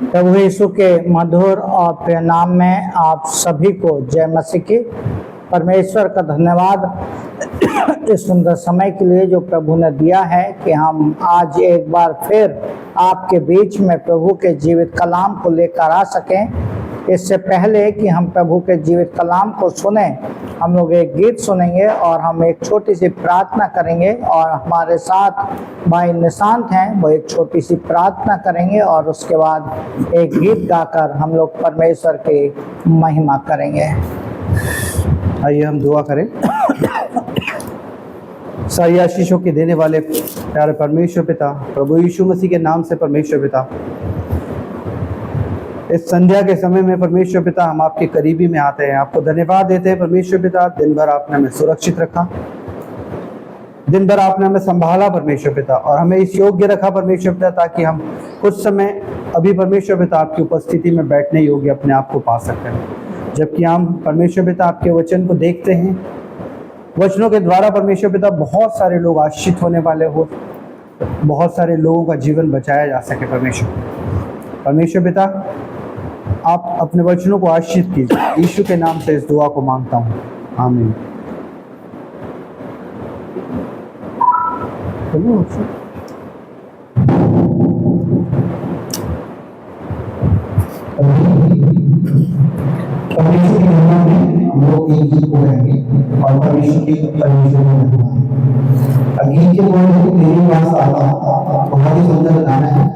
प्रभु यीशु के मधुर और प्रिय नाम में आप सभी को जय मसीह की। परमेश्वर का धन्यवाद इस सुंदर समय के लिए जो प्रभु ने दिया है कि हम आज एक बार फिर आपके बीच में प्रभु के जीवित कलाम को लेकर आ सकें। इससे पहले कि हम प्रभु के जीवित कलाम को सुने, हम लोग एक गीत सुनेंगे और हम एक छोटी सी प्रार्थना करेंगे और हमारे साथ भाई निशांत हैं, वो एक छोटी सी प्रार्थना करेंगे और उसके बाद एक गीत गाकर हम लोग परमेश्वर की महिमा करेंगे। आइए हम दुआ करें। सारी आशीषों की देने वाले प्यारे परमेश्वर पिता, प्रभु यीशु मसीह के नाम से परमेश्वर पिता, इस संध्या के समय में परमेश्वर पिता हम आपके करीबी में आते हैं, आपको धन्यवाद देते हैं परमेश्वर पिता। दिन भर आपने हमें सुरक्षित रखा, दिन भर आपने हमें संभाला परमेश्वर पिता, और हमें इस योग्य रखा परमेश्वर पिता ताकि हम कुछ समय अभी परमेश्वर पिता आपकी उपस्थिति में बैठने योग्य अपने आप को पा सकें। जबकि हम परमेश्वर पिता आपके वचन को देखते हैं, वचनों के द्वारा परमेश्वर पिता बहुत सारे लोग आशीषित होने वाले हो, बहुत सारे लोगों का जीवन बचाया जा सके परमेश्वर पिता। आप अपने वचनों को आशीषित कीजिए, यीशु के नाम से इस दुआ को मांगता हूँ, आमीन। परमेश्वर की महिमा में हम लोग एक गीत को गाएंगे और परमेश्वर की परमेश्वर की महिमा। गीत के बोल में तेरी पास आता हूँ, बहुत ही सुंदर गाना है।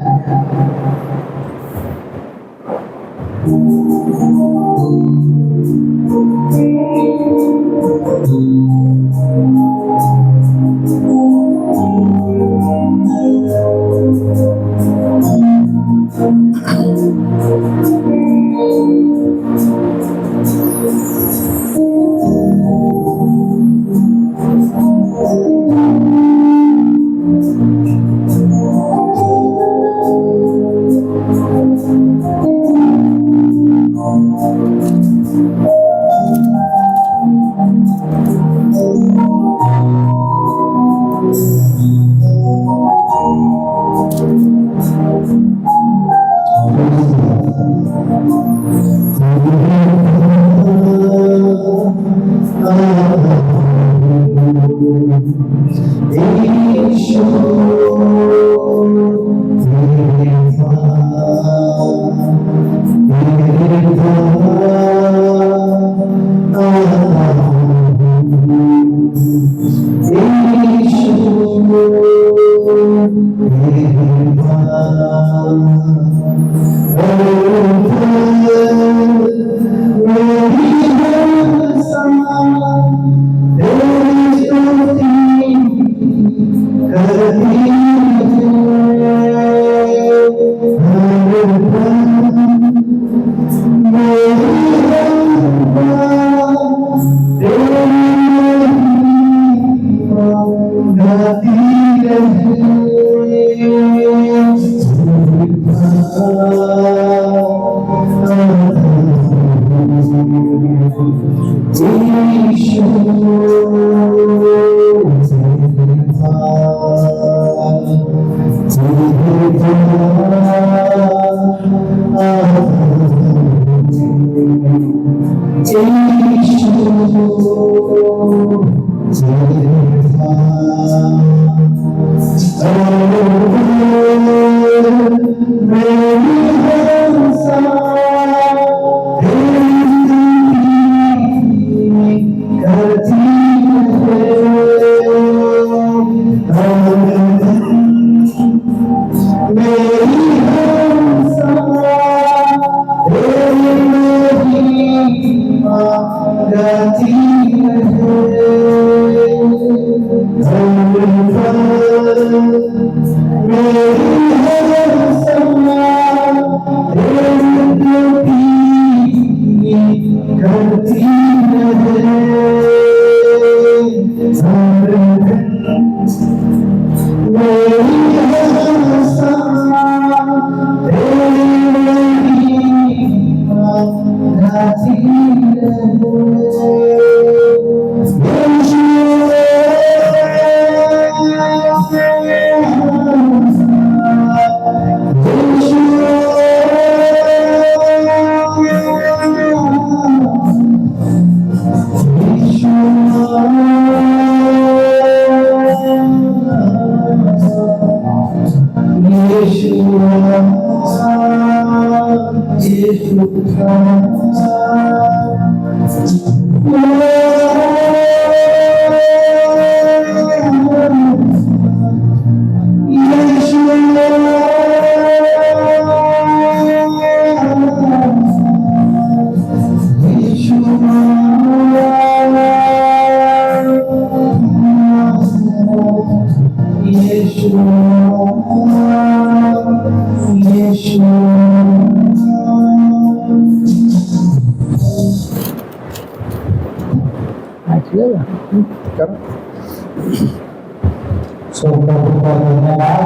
सो प्रभु का धन्यवाद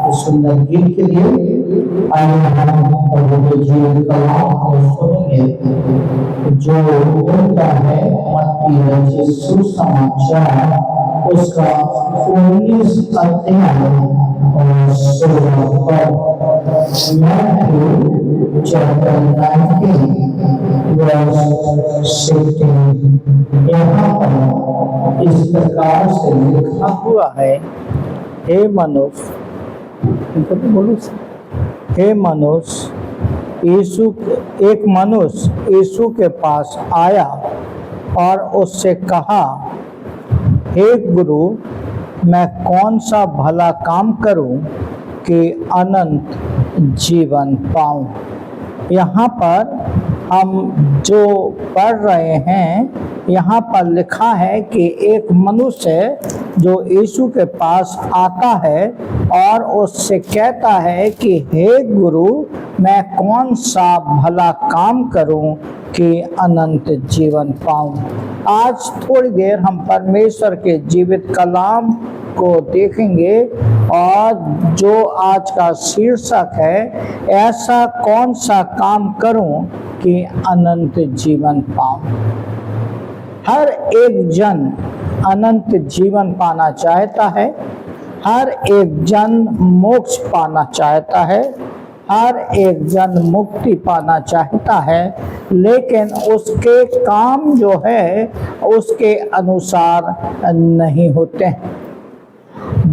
इस सुंदर गीत के लिए। आइए हम प्रभु के जीवन कलाम को सुनेंगे जो बोलता है मत्ती रचित सुसमाचार उसका 19 अध्याय और 16 पद। Matthew chapter 19 verse 16। यहाँ पर इस प्रकार से लिखा हुआ है, हे मनुष्य, इनको तो बोलो, हे मनुष्य, एक मनुष्य यीशु के पास आया और उससे कहा, हे गुरु, मैं कौन सा भला काम करूं कि अनंत जीवन पाऊं। यहाँ पर हम जो पढ़ रहे हैं, यहाँ पर लिखा है कि एक मनुष्य जो यीशु के पास आता है और उससे कहता है कि हे गुरु, मैं कौन सा भला काम करूं कि अनंत जीवन पाऊं। आज थोड़ी देर हम परमेश्वर के जीवित कलाम को देखेंगे और जो आज का शीर्षक है, ऐसा कौन सा काम करूं कि अनंत जीवन पाऊं। हर एक जन अनंत जीवन पाना चाहता है, हर एक जन मोक्ष पाना चाहता है, हर एक जन मुक्ति पाना चाहता है, लेकिन उसके काम जो है उसके अनुसार नहीं होते हैं।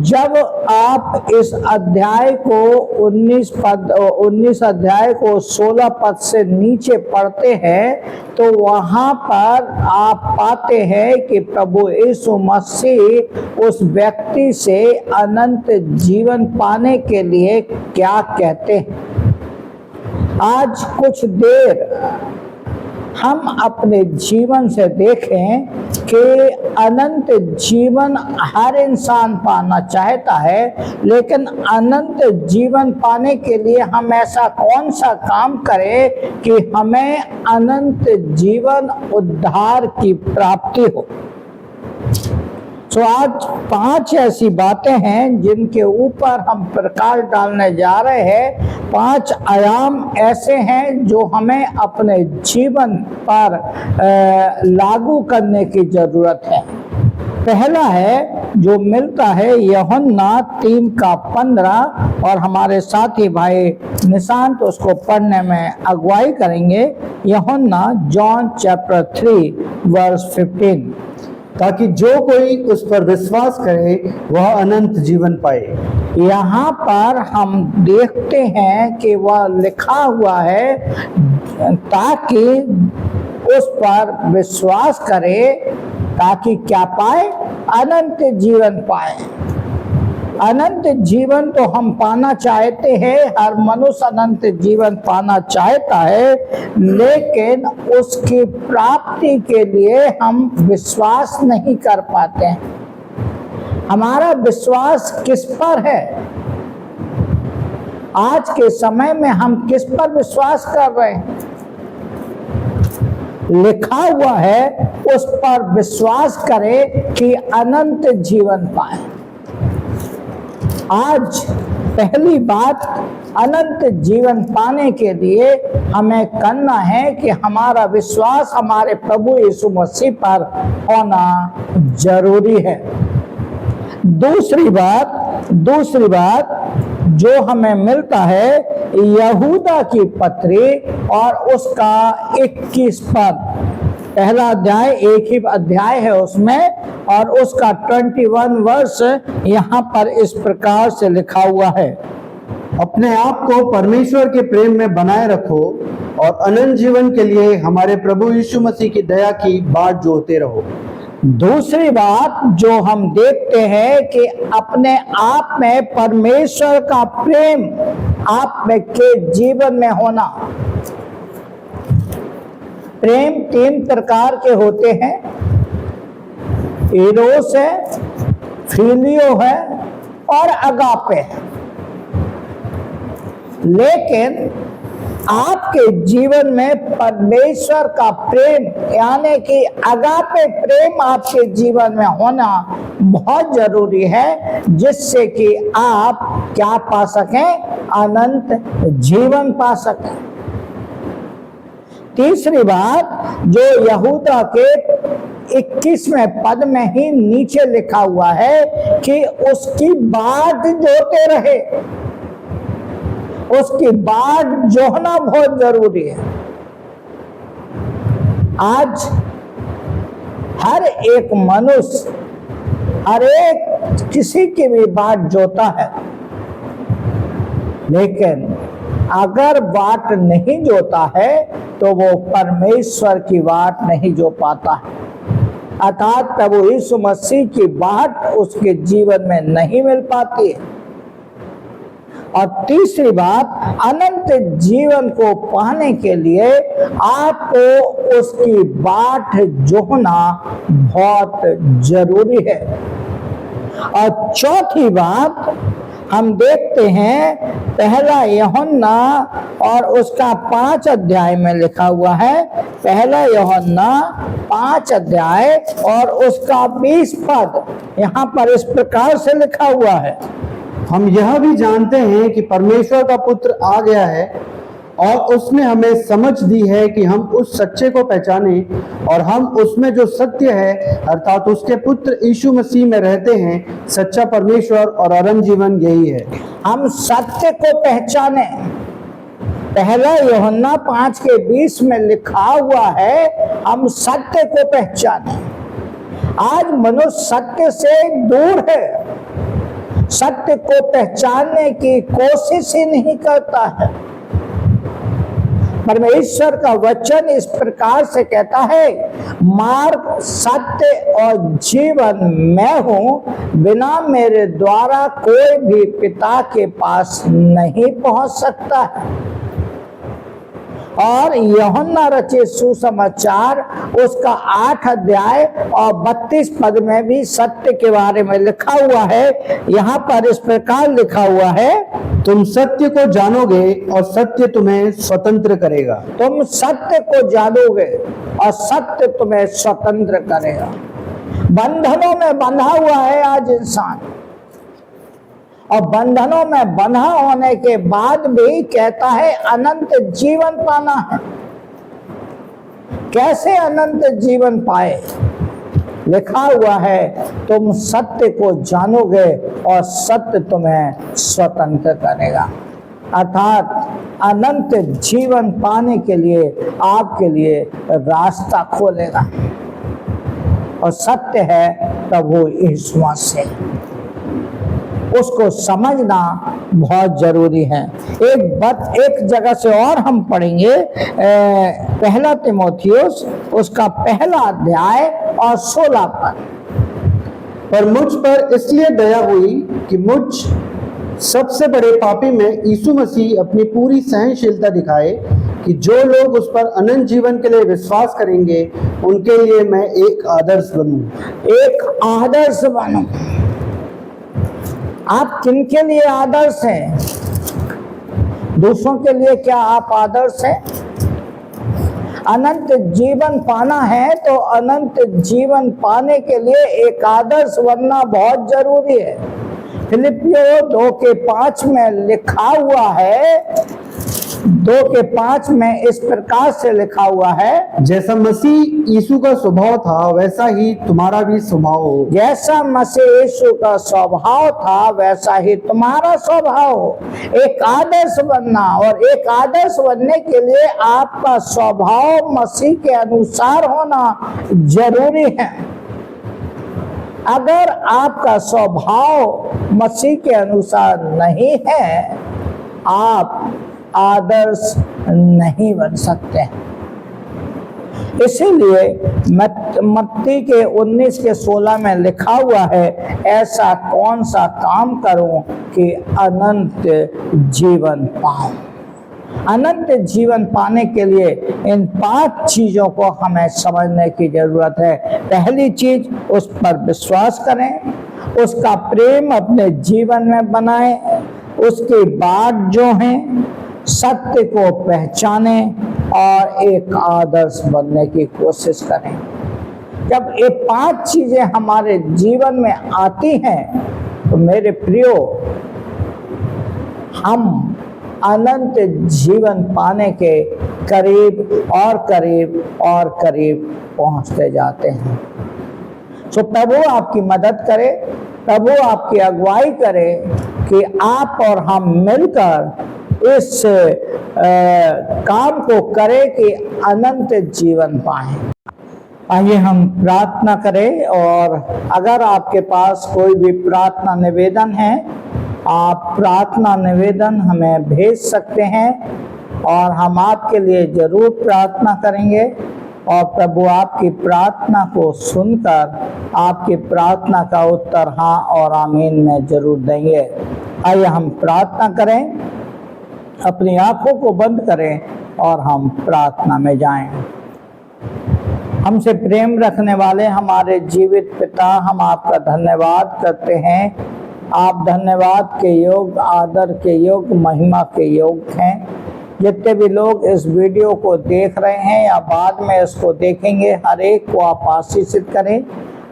जब आप इस अध्याय को 19 अध्याय को 16 पद से नीचे पढ़ते हैं तो वहाँ पर आप पाते हैं कि प्रभु यीशु मसीह उस व्यक्ति से अनंत जीवन पाने के लिए क्या कहते हैं। आज कुछ देर हम अपने जीवन से देखें कि अनंत जीवन हर इंसान पाना चाहता है, लेकिन अनंत जीवन पाने के लिए हम ऐसा कौन सा काम करें कि हमें अनंत जीवन उद्धार की प्राप्ति हो। तो आज 5 ऐसी बातें हैं जिनके ऊपर हम प्रकाश डालने जा रहे हैं। 5 आयाम ऐसे हैं जो हमें अपने जीवन पर लागू करने की जरूरत है। पहला है जो मिलता है यूहन्ना 3:15 और हमारे साथी भाई निशांत उसको पढ़ने में अगुवाई करेंगे। यूहन्ना जॉन चैप्टर 3 वर्स 15। ताकि जो कोई उस पर विश्वास करे वह अनंत जीवन पाए। यहाँ पर हम देखते हैं कि वह लिखा हुआ है ताकि उस पर विश्वास करे, ताकि क्या पाए? अनंत जीवन पाए। अनंत जीवन तो हम पाना चाहते हैं, हर मनुष्य अनंत जीवन पाना चाहता है, लेकिन उसकी प्राप्ति के लिए हम विश्वास नहीं कर पाते हैं। हमारा विश्वास किस पर है? आज के समय में हम किस पर विश्वास कर रहे हैं? लिखा हुआ है उस पर विश्वास करें कि अनंत जीवन पाए। आज पहली बात, अनंत जीवन पाने के लिए हमें करना है कि हमारा विश्वास हमारे प्रभु यीशु मसीह पर होना जरूरी है। दूसरी बात जो हमें मिलता है यहूदा की पत्री और उसका 21 पद। पहला अध्याय एक ही अध्याय है उसमें, और उसका 21 वर्ष यहाँ पर इस प्रकार से लिखा हुआ है। अपने आप को परमेश्वर के प्रेम में बनाए रखो और अनंत जीवन के लिए हमारे प्रभु यीशु मसीह की दया की बाट जोहते रहो। दूसरी बात जो हम देखते हैं कि अपने आप में परमेश्वर का प्रेम आप में के जीवन में होना। प्रेम 3 प्रकार के होते हैं, एरोस है, फिलियो है और अगापे है। लेकिन आपके जीवन में परमेश्वर का प्रेम यानी कि अगापे प्रेम आपके जीवन में होना बहुत जरूरी है, जिससे कि आप क्या पा सकें, अनंत जीवन पा सकें। तीसरी बात जो यहूदा के 21वें पद में ही नीचे लिखा हुआ है कि उसकी बाट जोते रहे, उसकी बाट जोहना बहुत जरूरी है। आज हर एक मनुष्य हर एक किसी की भी बाट जोता है, लेकिन अगर बाट नहीं जोता है तो वो परमेश्वर की बाट नहीं जो पाता है, अर्थात प्रभु यीशु मसीह की बाट उसके जीवन में नहीं मिल पाती है। और तीसरी बात, अनंत जीवन को पाने के लिए आपको उसकी बाट जोहना बहुत जरूरी है। और चौथी बात हम देखते हैं पहला यूहन्ना और उसका 5 अध्याय में लिखा हुआ है, पहला यूहन्ना 5 अध्याय और उसका 20 पद यहाँ पर इस प्रकार से लिखा हुआ है। हम यह भी जानते हैं कि परमेश्वर का पुत्र आ गया है और उसने हमें समझ दी है कि हम उस सच्चे को पहचाने और हम उसमें जो सत्य है अर्थात उसके पुत्र यीशु मसीह में रहते हैं। सच्चा परमेश्वर और अनंत जीवन यही है। हम सत्य को पहचाने, पहला यूहन्ना 5:20 में लिखा हुआ है हम सत्य को पहचाने। आज मनुष्य सत्य से दूर है, सत्य को पहचानने की कोशिश ही नहीं करता है। परमेश्वर का वचन इस प्रकार से कहता है, मार्ग सत्य और जीवन मैं हूं, बिना मेरे द्वारा कोई भी पिता के पास नहीं पहुंच सकता है। और यूहन्ना रचित सुसमाचार उसका 8 अध्याय और 32 पद में भी सत्य के बारे में लिखा हुआ है। यहाँ पर इस प्रकार लिखा हुआ है, तुम सत्य को जानोगे और सत्य तुम्हें स्वतंत्र करेगा। तुम सत्य को जानोगे और सत्य तुम्हें स्वतंत्र करेगा। बंधनों में बंधा हुआ है आज इंसान, और बंधनों में बंधा होने के बाद भी कहता है अनंत जीवन पाना है। कैसे अनंत जीवन पाए? लिखा हुआ है तुम सत्य को जानोगे और सत्य तुम्हें स्वतंत्र करेगा, अर्थात अनंत जीवन पाने के लिए आपके लिए रास्ता खोलेगा। और सत्य है प्रभु यीशु मसीह, उसको समझना बहुत जरूरी है। एक जगह से और हम पढ़ेंगे, पहला तीमुथियुस उसका 1 अध्याय और 16 पद। पर मुझ पर इसलिए दया हुई कि मुझ सबसे बड़े पापी में यीशु मसीह अपनी पूरी सहनशीलता दिखाए कि जो लोग उस पर अनंत जीवन के लिए विश्वास करेंगे उनके लिए मैं एक आदर्श बनूं। एक आदर्श बनूं। आप किनके लिए आदर्श हैं? दूसरों के लिए क्या आप आदर्श हैं? अनंत जीवन पाना है तो अनंत जीवन पाने के लिए एक आदर्श बनना बहुत जरूरी है। फिलिपियो 2:5 में लिखा हुआ है, 2:5 में इस प्रकार से लिखा हुआ है, जैसा मसीह यीशु का स्वभाव था वैसा ही तुम्हारा भी स्वभाव हो। जैसा मसीह यीशु का स्वभाव था वैसा ही तुम्हारा स्वभाव हो। एक आदर्श बनना, और एक आदर्श बनने के लिए आपका स्वभाव मसीह के अनुसार होना जरूरी है। अगर आपका स्वभाव मसीह के अनुसार नहीं है, आप आदर्श नहीं बन सकते। इसीलिए मत्ती के 19 के 16 में लिखा हुआ है, ऐसा कौन सा काम करूं कि अनंत जीवन पाऊं। अनंत जीवन पाने के लिए इन 5 चीजों को हमें समझने की जरूरत है। पहली चीज, उस पर विश्वास करें, उसका प्रेम अपने जीवन में बनाएं, उसकी बात जो है सत्य को पहचाने और एक आदर्श बनने की कोशिश करें। जब ये 5 चीजें हमारे जीवन में आती हैं तो मेरे प्रियो, हम अनंत जीवन पाने के करीब और करीब और करीब पहुंचते जाते हैं। तो प्रभु आपकी मदद करे, प्रभु आपकी अगुवाई करे कि आप और हम मिलकर इस काम को करें कि अनंत जीवन पाएं। आइए हम प्रार्थना करें, और अगर आपके पास कोई भी प्रार्थना निवेदन है, आप प्रार्थना निवेदन हमें भेज सकते हैं और हम आपके लिए जरूर प्रार्थना करेंगे और प्रभु आपकी प्रार्थना को सुनकर आपकी प्रार्थना का उत्तर हाँ और आमीन में जरूर देंगे। आइए हम प्रार्थना करें, अपनी आंखों को बंद करें और हम प्रार्थना में जाएं। हमसे प्रेम रखने वाले हमारे जीवित पिता, हम आपका धन्यवाद करते हैं। आप धन्यवाद के योग्य, आदर के योग्य, महिमा के योग्य हैं। जितने भी लोग इस वीडियो को देख रहे हैं या बाद में इसको देखेंगे, हर एक को आप आशीषित करें।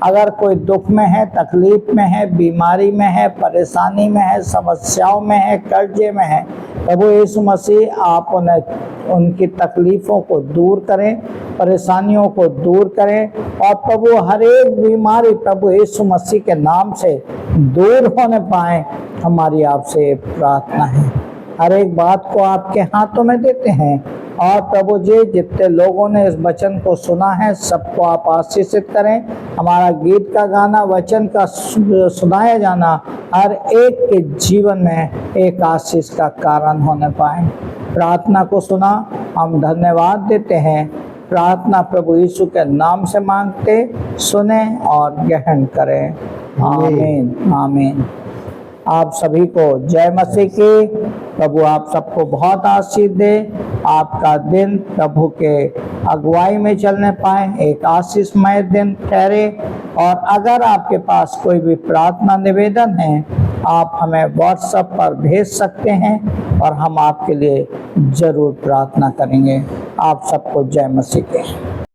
अगर कोई दुख में है, तकलीफ में है, बीमारी में है, परेशानी में है, समस्याओं में है, कर्जे में है, प्रभु यीशु मसीह आप उन्हें उनकी तकलीफ़ों को दूर करें, परेशानियों को दूर करें और प्रभु हर एक बीमारी प्रभु यीशु मसीह के नाम से दूर होने पाए, हमारी आपसे प्रार्थना है। हर एक बात को आपके हाथों में देते हैं और प्रभु जी, जितने लोगों ने इस वचन को सुना है सबको आप आशीषित करें। हमारा गीत का गाना, वचन का सुनाया जाना हर एक के जीवन में एक आशीष का कारण होने पाए। प्रार्थना को सुना, हम धन्यवाद देते हैं। प्रार्थना प्रभु यीशु के नाम से मांगते, सुने और ग्रहण करें। आमीन आमीन। आप सभी को जय मसीह की। प्रभु आप सबको बहुत आशीष दे। आपका दिन प्रभु के अगुवाई में चलने पाए, एक आशीषमय दिन ठहरे। और अगर आपके पास कोई भी प्रार्थना निवेदन है, आप हमें व्हाट्सएप पर भेज सकते हैं और हम आपके लिए जरूर प्रार्थना करेंगे। आप सबको जय मसीह के।